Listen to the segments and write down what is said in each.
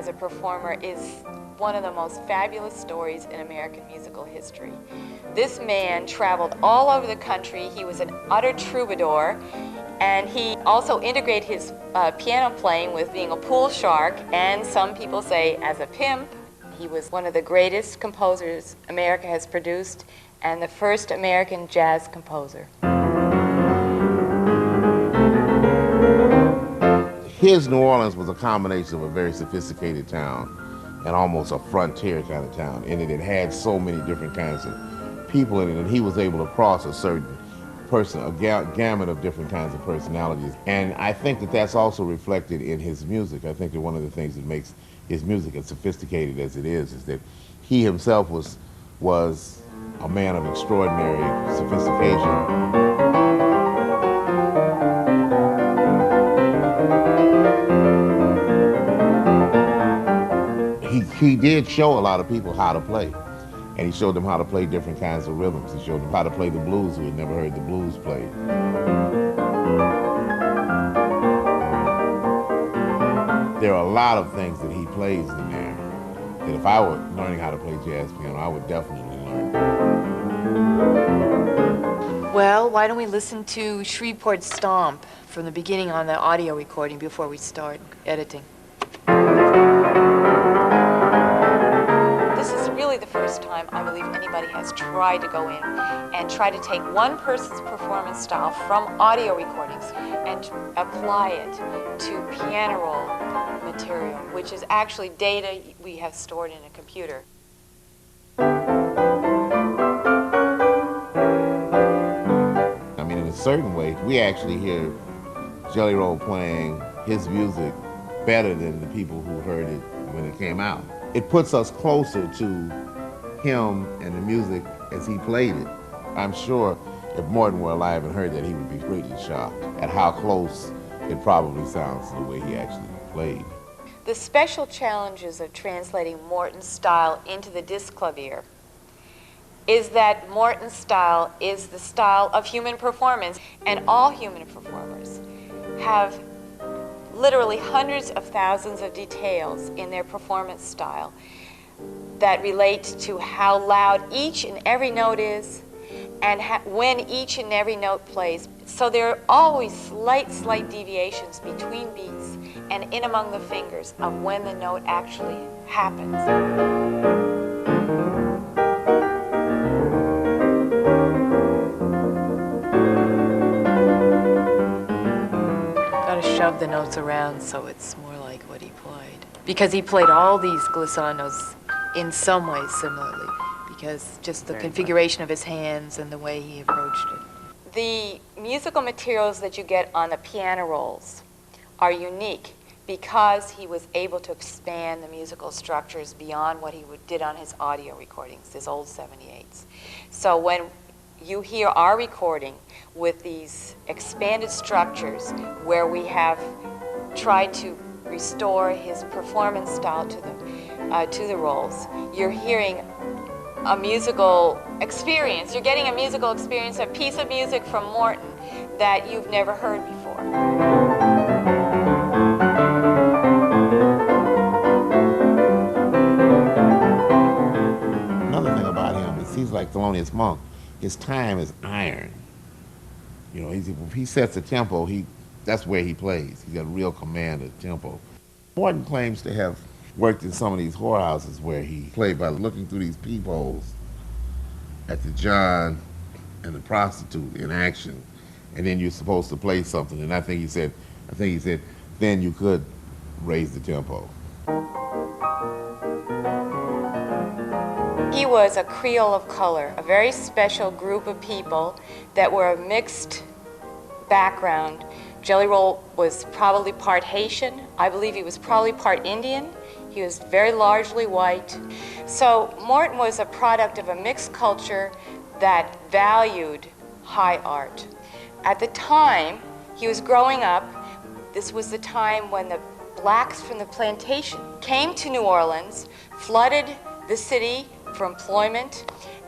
as a performer is one of the most fabulous stories in American musical history. This man traveled all over the country. He was an utter troubadour, and he also integrated his piano playing with being a pool shark, and some people say as a pimp. He was one of the greatest composers America has produced, and the first American jazz composer. His New Orleans was a combination of a very sophisticated town and almost a frontier kind of town, in that it had so many different kinds of people in it, and he was able to cross a certain gamut of different kinds of personalities. And I think that that's also reflected in his music. I think that one of the things that makes his music as sophisticated as it is that he himself was a man of extraordinary sophistication. He did show a lot of people how to play, and he showed them how to play different kinds of rhythms. He showed them how to play the blues who had never heard the blues played. There are a lot of things that he plays in there that if I were learning how to play jazz piano, I would definitely learn. Well, why don't we listen to Shreveport Stomp from the beginning on the audio recording before we start editing. The first time I believe anybody has tried to go in and try to take one person's performance style from audio recordings and apply it to piano roll material, which is actually data we have stored in a computer. I mean, in a certain way, we actually hear Jelly Roll playing his music better than the people who heard it when it came out. It puts us closer to him and the music as he played it. I'm sure if Morton were alive and heard that, he would be greatly shocked at how close it probably sounds to the way he actually played. The special challenges of translating Morton's style into the Disklavier is that Morton's style is the style of human performance, and all human performers have literally hundreds of thousands of details in their performance style that relate to how loud each and every note is and when each and every note plays. So there are always slight deviations between beats and in among the fingers of when the note actually happens. Gotta shove the notes around so it's more like what he played. Because he played all these glissandos in some ways similarly, because just the configuration of his hands and the way he approached it. The musical materials that you get on the piano rolls are unique because he was able to expand the musical structures beyond what he did on his audio recordings, his old 78s. So when you hear our recording with these expanded structures where we have tried to restore his performance style to the rolls, you're hearing a musical experience. You're getting a musical experience, a piece of music from Morton that you've never heard before. Another thing about him is he's like Thelonious Monk. His time is iron. You know, if he sets a tempo, that's where he plays. He's got a real command of tempo. Morton claims to have worked in some of these whorehouses where he played by looking through these peepholes at the John and the prostitute in action, and then you're supposed to play something. And I think he said, then you could raise the tempo. He was a Creole of color, a very special group of people that were a mixed background. Jelly Roll was probably part Haitian. I believe he was probably part Indian. He was very largely white. So Morton was a product of a mixed culture that valued high art. At the time he was growing up, this was the time when the blacks from the plantation came to New Orleans, flooded the city for employment,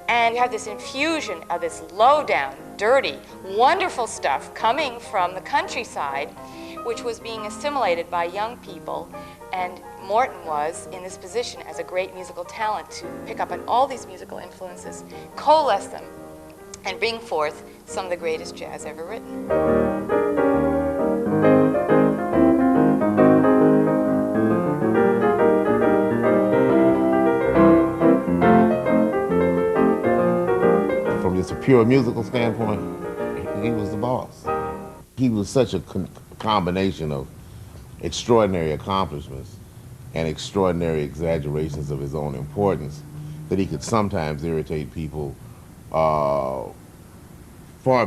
and you have this infusion of this low-down, dirty, wonderful stuff coming from the countryside, which was being assimilated by young people, and Morton was in this position as a great musical talent to pick up on all these musical influences, coalesce them, and bring forth some of the greatest jazz ever written. From just a pure musical standpoint, he was the boss. He was such a combination of extraordinary accomplishments and extraordinary exaggerations of his own importance that he could sometimes irritate people far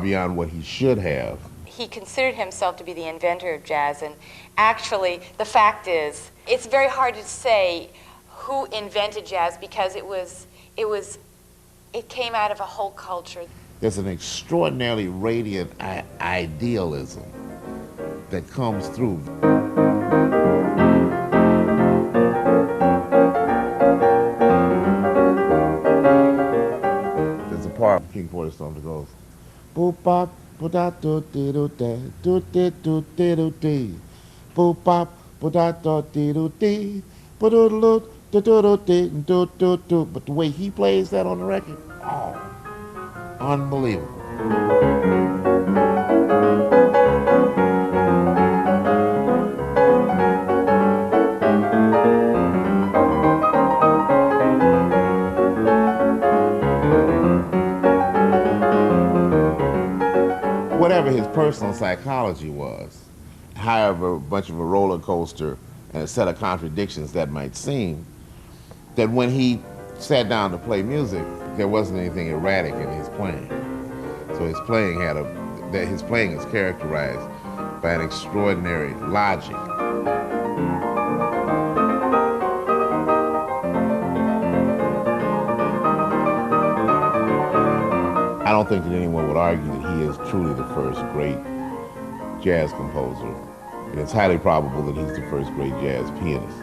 beyond what he should have. He considered himself to be the inventor of jazz, and actually, the fact is, it's very hard to say who invented jazz because it came out of a whole culture. There's an extraordinarily radiant idealism that comes through. There's a part of King Porter's song that goes, boop bop, da do do do da do do do do do, boop bop, da do do do, but do do do do do. But the way he plays that on the record, oh, unbelievable. Whatever his personal psychology was, however much of a roller coaster and a set of contradictions that might seem, that when he sat down to play music, there wasn't anything erratic in his playing. So his playing his playing is characterized by an extraordinary logic. I don't think that anyone would argue that he is truly the first great jazz composer, and it's highly probable that he's the first great jazz pianist.